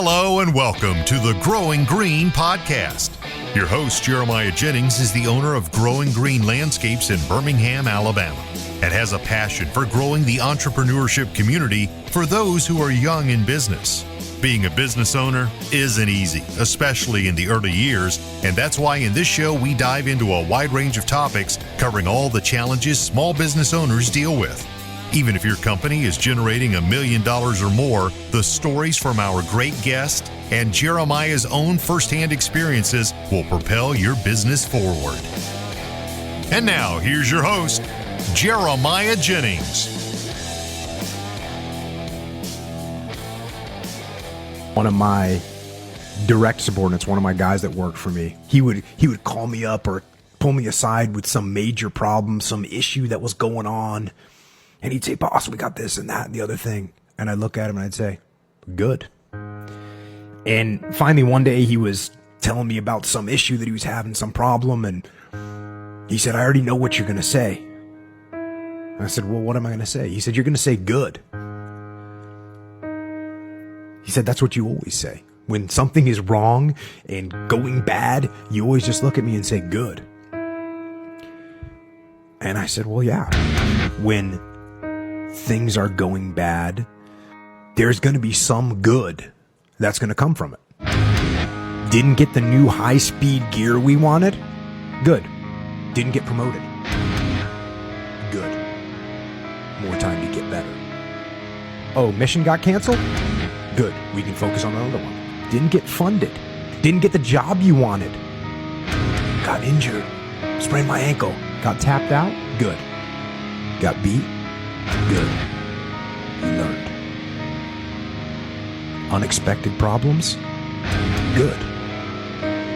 Hello and welcome to the Growing Green podcast. Your host, Jeremiah Jennings, is the owner of Growing Green Landscapes in Birmingham, Alabama, and has a passion for growing the entrepreneurship community for those who are young in business. Being a business owner isn't easy, especially in the early years, and that's why in this show we dive into a wide range of topics covering all the challenges small business owners deal with. Even if your company is generating $1 million or more, the stories from our great guest and Jeremiah's own firsthand experiences will propel your business forward. And now, here's your host, Jeremiah Jennings. One of my direct subordinates, one of my guys that worked for me, he would call me up or pull me aside with some major problem, some issue that was going on. And he'd say, "Boss, we got this and that and the other thing." And I'd look at him and I'd say, "Good." And finally one day he was telling me about some issue that he was having, some problem. And he said, "I already know what you're going to say." And I said, "Well, what am I going to say?" He said, "You're going to say good." He said, "That's what you always say. When something is wrong and going bad, you always just look at me and say good." And I said, "Well, yeah, when things are going bad, there's going to be some good that's going to come from it. Didn't get the new high-speed gear we wanted? Good. Didn't get promoted? Good. More time to get better. Oh, mission got canceled? Good. We can focus on another one. Didn't get funded. Didn't get the job you wanted. Got injured. Sprained my ankle. Got tapped out? Good. Got beat? Good. You learned. Unexpected problems? Good.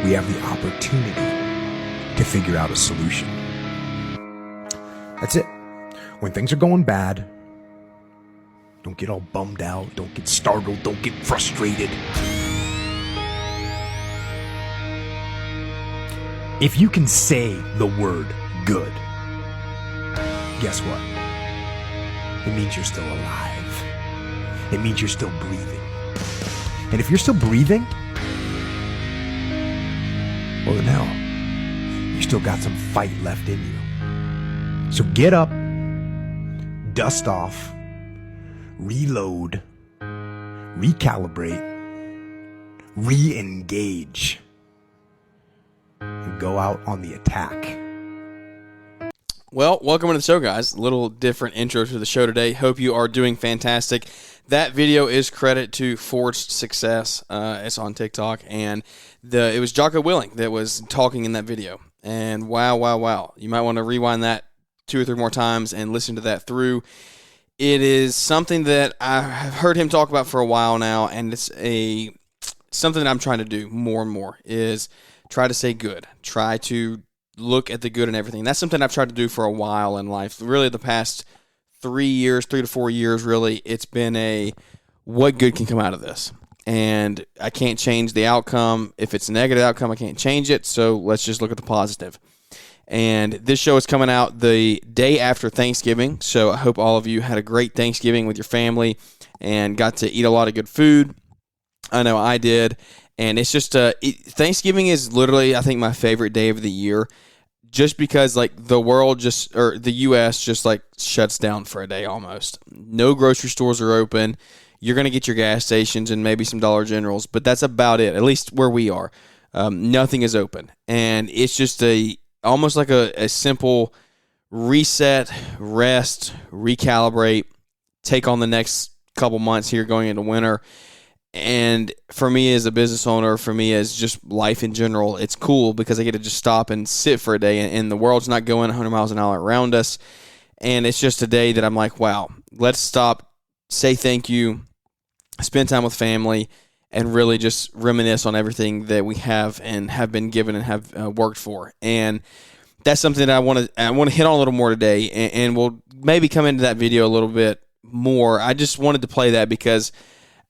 We have the opportunity to figure out a solution. That's it. When things are going bad, don't get all bummed out, don't get startled, don't get frustrated. If you can say the word good, guess what? It means you're still alive. It means you're still breathing. And if you're still breathing, well, then hell, you still got some fight left in you. So get up, dust off, reload, recalibrate, re-engage, and go out on the attack. Well, welcome to the show, guys. A little different intro to the show today. Hope you are doing fantastic. That video is credit to Forged Success. It's on TikTok, and it was Jocko Willing that was talking in that video. And wow. You might want to rewind that 2 or 3 more times and listen to that through. It is something that I've heard him talk about for a while now, and it's something that I'm trying to do more and more, is try to say good. Try to look at the good in everything. That's something I've tried to do for a while in life. Really, the past 3 to 4 years, really, it's been what good can come out of this? And I can't change the outcome. If it's a negative outcome, I can't change it. So let's just look at the positive. And this show is coming out the day after Thanksgiving. So I hope all of you had a great Thanksgiving with your family and got to eat a lot of good food. I know I did. And it's just Thanksgiving is literally, I think, my favorite day of the year, just because the U.S. just shuts down for a day almost. No grocery stores are open. You're going to get your gas stations and maybe some Dollar Generals, but that's about it. At least where we are, nothing is open, and it's just almost like a simple reset, rest, recalibrate, take on the next couple months here going into winter. And for me as a business owner, for me as just life in general, it's cool because I get to just stop and sit for a day, and the world's not going 100 miles an hour around us. And it's just a day that I'm like, wow, let's stop, say thank you, spend time with family, and really just reminisce on everything that we have and have been given and have worked for. And that's something that I want to hit on a little more today, and we'll maybe come into that video a little bit more. I just wanted to play that because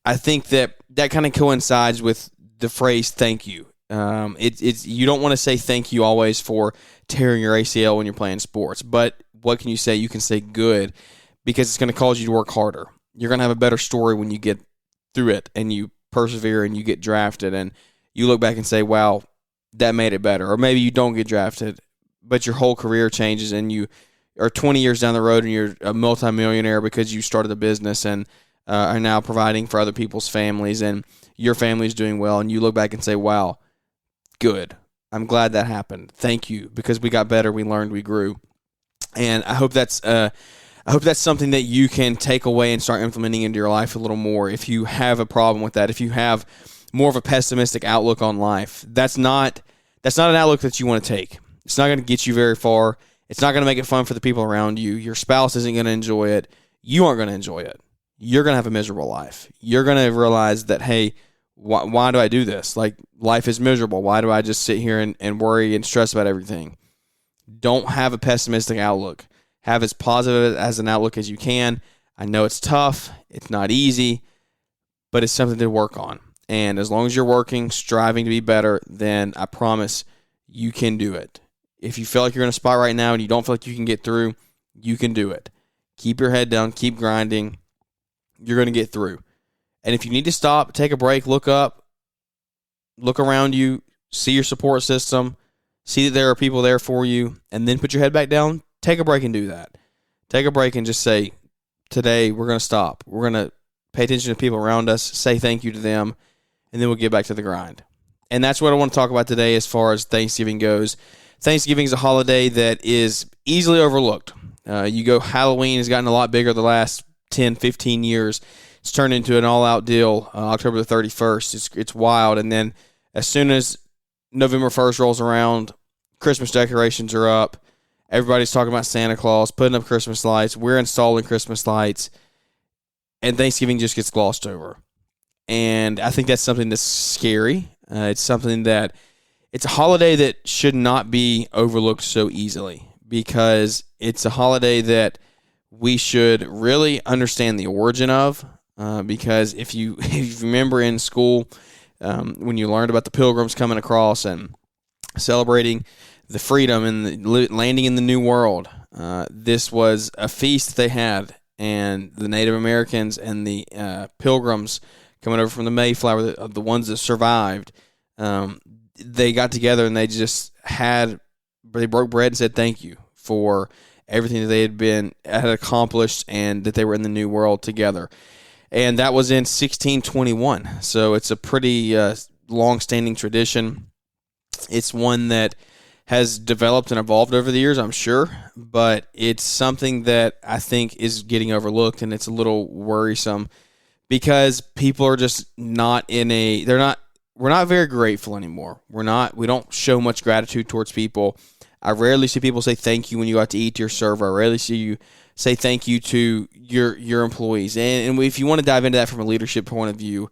I think that kind of coincides with the phrase "thank you." It's you don't want to say thank you always for tearing your ACL when you're playing sports, but what can you say? You can say good, because it's going to cause you to work harder. You're going to have a better story when you get through it and you persevere and you get drafted and you look back and say, wow, that made it better. Or maybe you don't get drafted, but your whole career changes and you are 20 years down the road and you're a multimillionaire because you started a business and are now providing for other people's families and your family's doing well. And you look back and say, wow, good. I'm glad that happened. Thank you, because we got better, we learned, we grew. And I hope that's something that you can take away and start implementing into your life a little more. If you have a problem with that, if you have more of a pessimistic outlook on life, that's not an outlook that you want to take. It's not going to get you very far. It's not going to make it fun for the people around you. Your spouse isn't going to enjoy it. You aren't going to enjoy it. You're going to have a miserable life. You're going to realize that, hey, why do I do this? Like, life is miserable. Why do I just sit here and worry and stress about everything? Don't have a pessimistic outlook. Have as positive as an outlook as you can. I know it's tough. It's not easy, but it's something to work on. And as long as you're working, striving to be better, then I promise you can do it. If you feel like you're in a spot right now and you don't feel like you can get through, you can do it. Keep your head down. Keep grinding. You're going to get through. And if you need to stop, take a break, look up, look around you, see your support system, see that there are people there for you, and then put your head back down, take a break and do that. Take a break and just say, today we're going to stop. We're going to pay attention to people around us, say thank you to them, and then we'll get back to the grind. And that's what I want to talk about today as far as Thanksgiving goes. Thanksgiving is a holiday that is easily overlooked. Halloween has gotten a lot bigger the last 10, 15 years. It's turned into an all-out deal October the 31st. It's wild. And then as soon as November 1st rolls around, Christmas decorations are up. Everybody's talking about Santa Claus, putting up Christmas lights. We're installing Christmas lights. And Thanksgiving just gets glossed over. And I think that's something that's scary. It's a holiday that should not be overlooked so easily, because it's a holiday that we should really understand the origin of. Because if you remember in school, when you learned about the Pilgrims coming across and celebrating the freedom and the landing in the New World, this was a feast that they had, and the Native Americans and the Pilgrims coming over from the Mayflower, the ones that survived, they got together and they broke bread and said thank you for everything that they had accomplished and that they were in the New World together. And that was in 1621. So it's a pretty long-standing tradition. It's one that has developed and evolved over the years, I'm sure, but it's something that I think is getting overlooked, and it's a little worrisome because people are just we're not very grateful anymore. We don't show much gratitude towards people. I rarely see people say thank you when you go out to eat to your server. I rarely see you say thank you to your employees. And if you want to dive into that from a leadership point of view,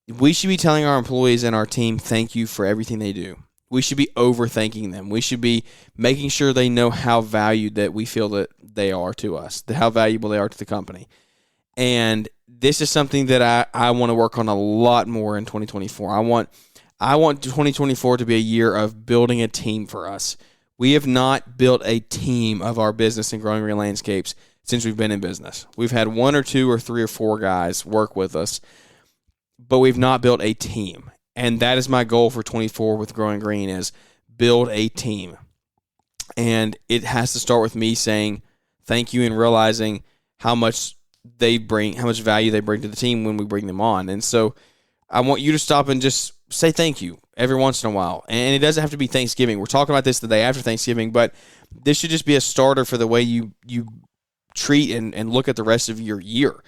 we should be telling our employees and our team thank you for everything they do. We should be over-thanking them. We should be making sure they know how valued that we feel that they are to us, how valuable they are to the company. And this is something that I want to work on a lot more in 2024. I want 2024 to be a year of building a team for us. We have not built a team of our business in Growing Green Landscapes since we've been in business. We've had 1 or 2 or 3 or 4 guys work with us, but we've not built a team. And that is my goal for 24 with Growing Green, is build a team. And it has to start with me saying thank you and realizing how much value they bring to the team when we bring them on. And so I want you to stop and just say thank you every once in a while. And it doesn't have to be Thanksgiving. We're talking about this the day after Thanksgiving, but this should just be a starter for the way you treat and look at the rest of your year.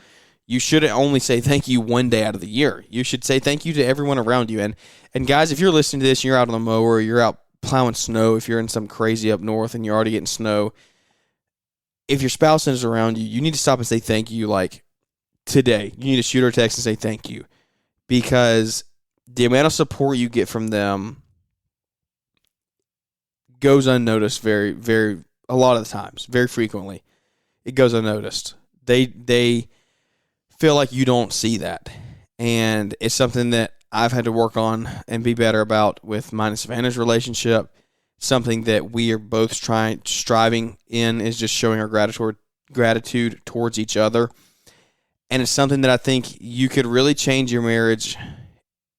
You shouldn't only say thank you one day out of the year. You should say thank you to everyone around you. And guys, if you're listening to this and you're out on the mower, or you're out plowing snow, if you're in some crazy up north and you're already getting snow, if your spouse is around you, you need to stop and say thank you like today. You need to shoot her a text and say thank you, because the amount of support you get from them goes unnoticed very, very, a lot of the times, very frequently. It goes unnoticed. They feel like you don't see that. And it's something that I've had to work on and be better about with mine and Savannah's relationship. Something that we are both striving in is just showing our gratitude towards each other. And it's something that I think you could really change your marriage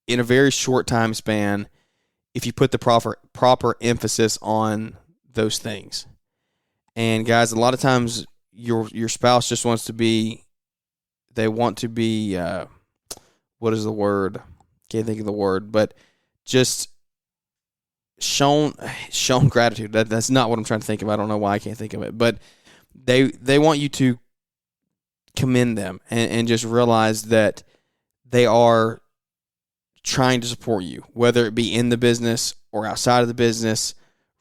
in a very short time span if you put the proper emphasis on those things. And guys, a lot of times your spouse just wants to be, they want to be, what is the word? Can't think of the word, but just shown gratitude. That's not what I'm trying to think of. I don't know why I can't think of it, but they want you to commend them and just realize that they are trying to support you, whether it be in the business or outside of the business,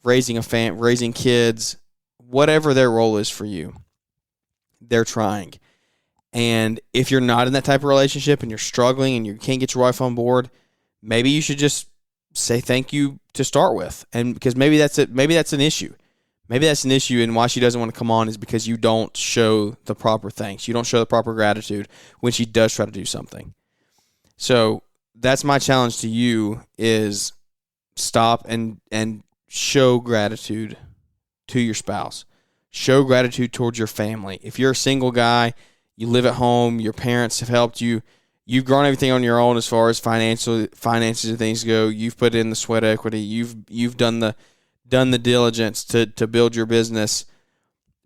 raising kids, whatever their role is for you, they're trying. And if you're not in that type of relationship and you're struggling and you can't get your wife on board, maybe you should just say thank you to start with. And because maybe that's it. Maybe that's an issue. Maybe that's an issue, and why she doesn't want to come on is because you don't show the proper thanks. You don't show the proper gratitude when she does try to do something. So that's my challenge to you, is stop and show gratitude to your spouse. Show gratitude towards your family. If you're a single guy, you live at home, your parents have helped you, you've grown everything on your own as far as finances and things go. You've put in the sweat equity. You've done the diligence to build your business,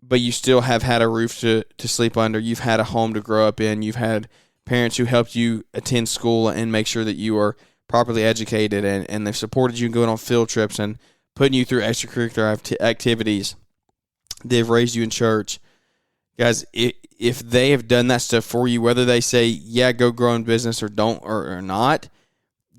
but you still have had a roof to sleep under. You've had a home to grow up in. You've had parents who helped you attend school and make sure that you are properly educated, and they've supported you going on field trips and putting you through extracurricular activities. They've raised you in church. Guys, if they have done that stuff for you, whether they say, yeah, go grow in business or don't or not,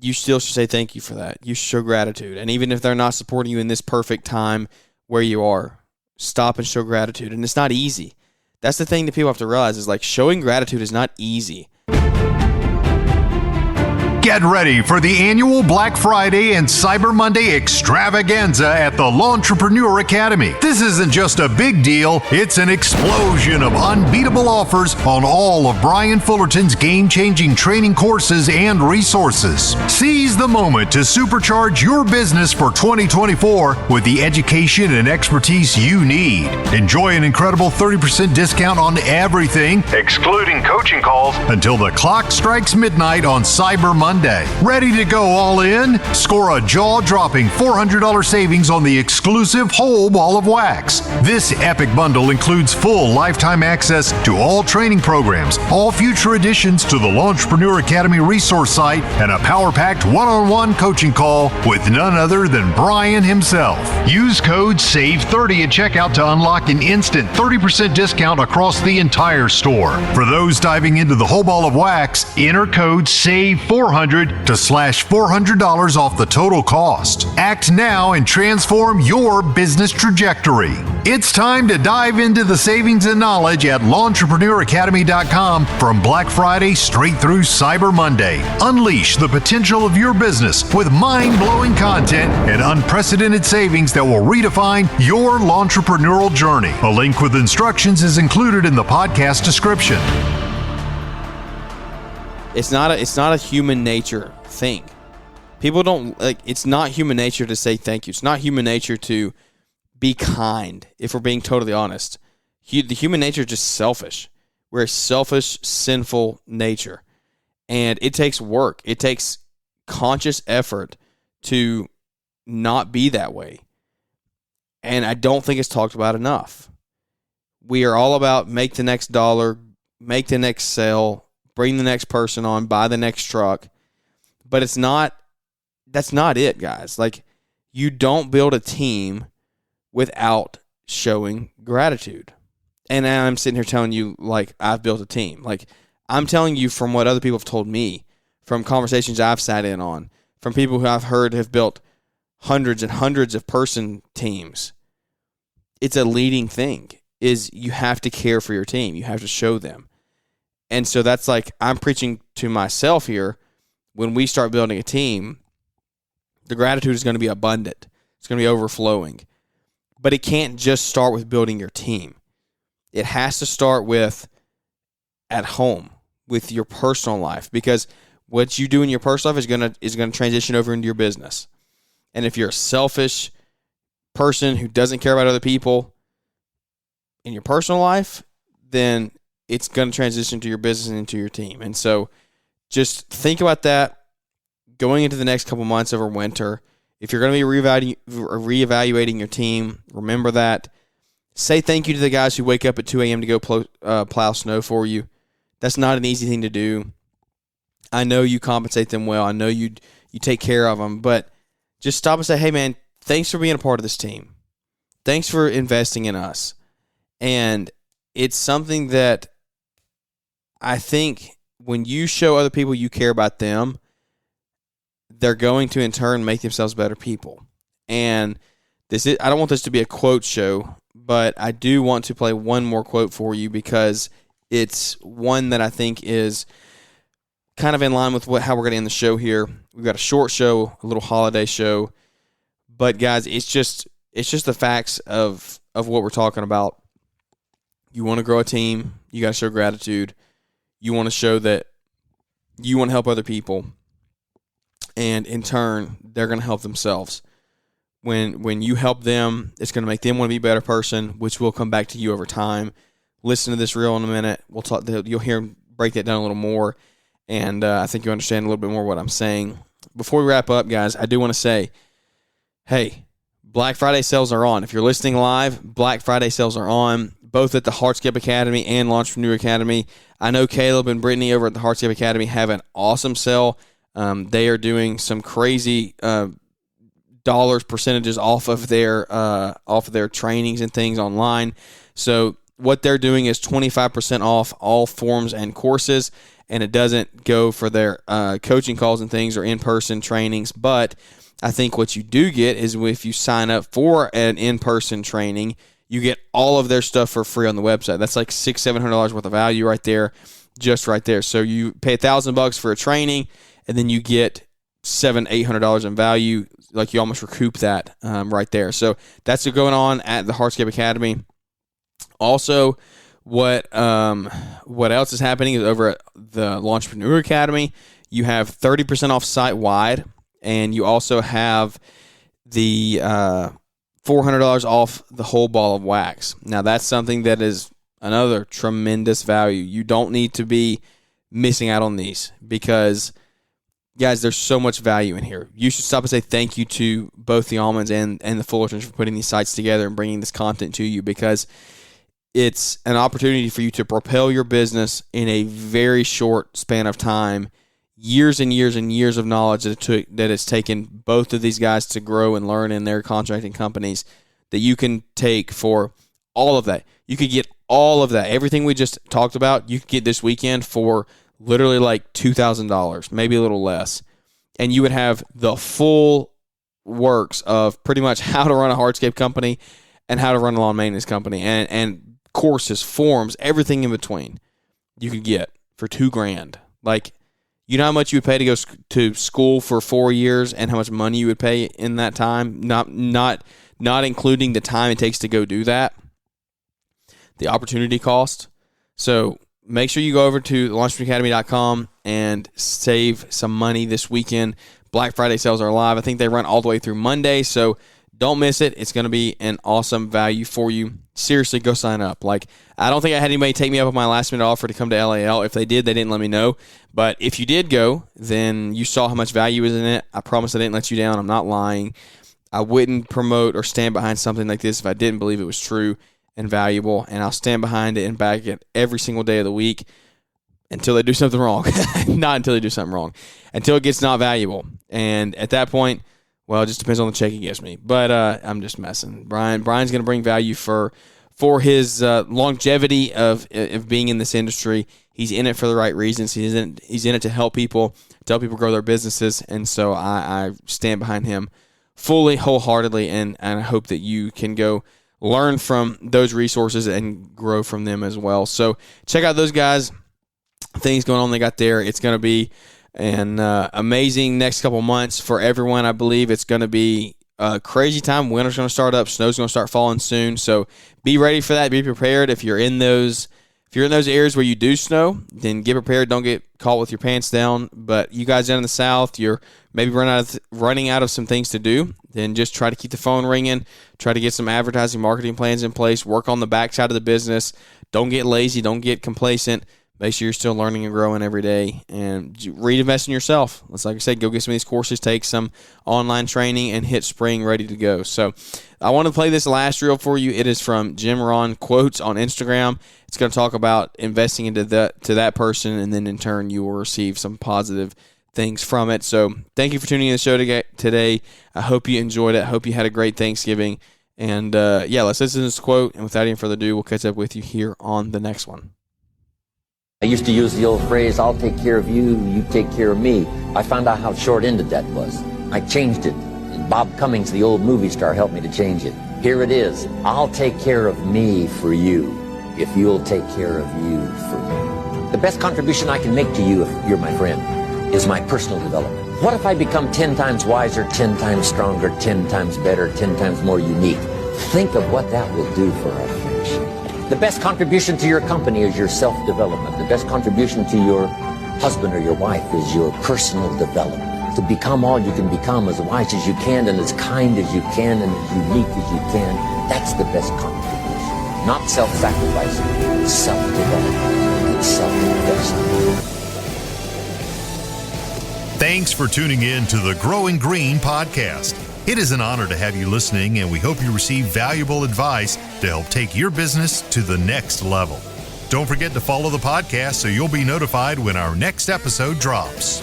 you still should say thank you for that. You should show gratitude. And even if they're not supporting you in this perfect time where you are, stop and show gratitude. And it's not easy. That's the thing that people have to realize, is like, showing gratitude is not easy. Get ready for the annual Black Friday and Cyber Monday extravaganza at the Lawntrepreneur Academy. This isn't just a big deal, it's an explosion of unbeatable offers on all of Brian Fullerton's game-changing training courses and resources. Seize the moment to supercharge your business for 2024 with the education and expertise you need. Enjoy an incredible 30% discount on everything, excluding coaching calls, until the clock strikes midnight on Cyber Monday. Ready to go all in? Score a jaw-dropping $400 savings on the exclusive whole ball of wax. This epic bundle includes full lifetime access to all training programs, all future additions to the Lawntrepreneur Academy resource site, and a power-packed one-on-one coaching call with none other than Brian himself. Use code SAVE30 at checkout to unlock an instant 30% discount across the entire store. For those diving into the whole ball of wax, enter code SAVE400 to slash $400 off the total cost. Act now and transform your business trajectory. It's time to dive into the savings and knowledge at LawnTrepreneurAcademy.com from Black Friday straight through Cyber Monday. Unleash the potential of your business with mind-blowing content and unprecedented savings that will redefine your lawnpreneurial journey. A link with instructions is included in the podcast description. It's not a human nature thing. People don't like. It's not human nature to say thank you. It's not human nature to be kind. If we're being totally honest, the human nature is just selfish. We're a selfish, sinful nature, and it takes work. It takes conscious effort to not be that way. And I don't think it's talked about enough. We are all about make the next dollar, make the next sale, bring the next person on, buy the next truck. But that's not it, guys. Like, you don't build a team without showing gratitude. And I'm sitting here telling you, like, I've built a team. Like, I'm telling you from what other people have told me, from conversations I've sat in on, from people who I've heard have built hundreds and hundreds of person teams. It's a leading thing, is you have to care for your team. You have to show them. And so that's like, I'm preaching to myself here. When we start building a team, the gratitude is going to be abundant. It's going to be overflowing. But it can't just start with building your team. It has to start with at home, with your personal life, because what you do in your personal life is going to transition over into your business. And if you're a selfish person who doesn't care about other people in your personal life, then it's going to transition to your business and into your team. And so just think about that going into the next couple months over winter. If you're going to be reevaluating your team, remember that. Say thank you to the guys who wake up at 2 a.m. to go plow snow for you. That's not an easy thing to do. I know you compensate them well. I know you take care of them. But just stop and say, hey, man, thanks for being a part of this team. Thanks for investing in us. And it's something that I think when you show other people you care about them, they're going to, in turn, make themselves better people. And I don't want this to be a quote show, but I do want to play one more quote for you because it's one that I think is kind of in line with how we're going to end the show here. We've got a short show, a little holiday show. But, guys, it's just the facts of what we're talking about. You want to grow a team, you got to show gratitude. You want to show that you want to help other people. And in turn, they're going to help themselves. When you help them, it's going to make them want to be a better person, which will come back to you over time. Listen to this reel in a minute. We'll talk. You'll hear him break that down a little more, and I think you understand a little bit more what I'm saying. Before we wrap up, guys, I do want to say, hey, Black Friday sales are on. If you're listening live, Black Friday sales are on, both at the Hardscape Academy and Lawntrepreneur Academy. I know Caleb and Brittany over at the Hardscape Academy have an awesome sale. They are doing some crazy percentages off of their trainings and things online. So what they're doing is 25% off all forms and courses, and it doesn't go for their coaching calls and things or in-person trainings. But I think what you do get is if you sign up for an in-person training, you get all of their stuff for free on the website. That's like $600-$700 worth of value right there, just right there. So you pay $1,000 for a training, and then you get $700-$800 in value. Like you almost recoup that right there. So that's what's going on at the Hardscape Academy. Also, what else is happening is over at the Lawntrepreneur Academy. You have 30% off site-wide, and you also have the $400 off the whole ball of wax. Now, that's something that is another tremendous value. You don't need to be missing out on these because, guys, there's so much value in here. You should stop and say thank you to both the Almonds and the Fullertons for putting these sites together and bringing this content to you because it's an opportunity for you to propel your business in a very short span of time. Years and years and years of knowledge that it's taken both of these guys to grow and learn in their contracting companies that you can take for all of that. You could get all of that. Everything we just talked about, you could get this weekend for literally like $2,000, maybe a little less. And you would have the full works of pretty much how to run a hardscape company and how to run a lawn maintenance company and courses, forms, everything in between you could get for $2,000. Like, you know how much you would pay to go to school for 4 years and how much money you would pay in that time, not including the time it takes to go do that, the opportunity cost. So make sure you go over to launchpreneuracademy.com and save some money this weekend. Black Friday sales are live. I think they run all the way through Monday, so don't miss it. It's going to be an awesome value for you. Seriously, go sign up. Like, I don't think I had anybody take me up on my last-minute offer to come to LAL. If they did, they didn't let me know. But if you did go, then you saw how much value is in it. I promise I didn't let you down. I'm not lying. I wouldn't promote or stand behind something like this if I didn't believe it was true and valuable, and I'll stand behind it and back it every single day of the week until they do something wrong. Not until they do something wrong. Until it gets not valuable. And at that point, well, it just depends on the check he gives me. But I'm just messing. Brian's going to bring value for his longevity of being in this industry. He's in it for the right reasons. He's in it to help people grow their businesses. And so I stand behind him fully, wholeheartedly, and I hope that you can go learn from those resources and grow from them as well. So check out those guys. Things going on they got there. It's going to be an amazing next couple months for everyone. I believe it's going to be a crazy time. Winter's going to start up. Snow's going to start falling soon. So be ready for that. Be prepared. If you're in those If you're in those areas where you do snow, then get prepared. Don't get caught with your pants down. But you guys down in the South, you're maybe running out of some things to do. Then just try to keep the phone ringing. Try to get some advertising, marketing plans in place. Work on the backside of the business. Don't get lazy. Don't get complacent. Make sure you're still learning and growing every day, and reinvest in yourself. Let's, like I said, go get some of these courses, take some online training, and hit spring ready to go. So I want to play this last reel for you. It is from Jim Rohn Quotes on Instagram. It's going to talk about investing into that person, and then in turn you will receive some positive things from it. So thank you for tuning in to the show today. I hope you enjoyed it. I hope you had a great Thanksgiving. And let's listen to this quote. And without any further ado, we'll catch up with you here on the next one. I used to use the old phrase, I'll take care of you, you take care of me. I found out how short-ended that was. I changed it. And Bob Cummings, the old movie star, helped me to change it. Here it is. I'll take care of me for you, if you'll take care of you for me. The best contribution I can make to you, if you're my friend, is my personal development. What if I become 10 times wiser, 10 times stronger, 10 times better, 10 times more unique? Think of what that will do for our friendship. The best contribution to your company is your self-development. The best contribution to your husband or your wife is your personal development. To become all you can become, as wise as you can, and as kind as you can, and as unique as you can, that's the best contribution. Not self-sacrificing, self-development, and self-investment. Thanks for tuning in to the Growing Green podcast. It is an honor to have you listening, and we hope you receive valuable advice to help take your business to the next level. Don't forget to follow the podcast so you'll be notified when our next episode drops.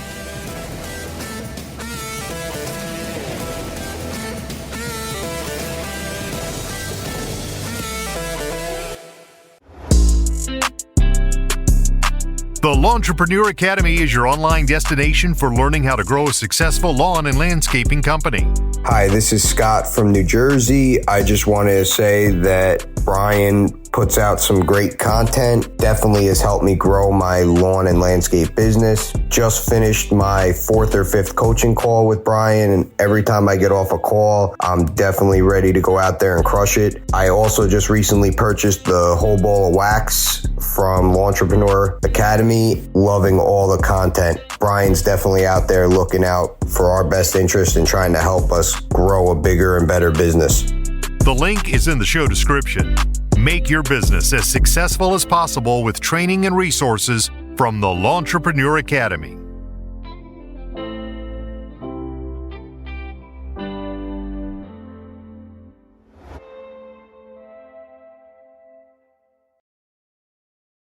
The Lawntrepreneur Academy is your online destination for learning how to grow a successful lawn and landscaping company. Hi, this is Scott from New Jersey. I just wanted to say that Brian puts out some great content. Definitely has helped me grow my lawn and landscape business. Just finished my 4th or 5th coaching call with Brian, and every time I get off a call, I'm definitely ready to go out there and crush it. I also just recently purchased the whole ball of wax from Lawntrepreneur Academy. Loving all the content. Brian's definitely out there looking out for our best interest and trying to help us grow a bigger and better business. The link is in the show description. Make your business as successful as possible with training and resources from the Lawntrepreneur Academy.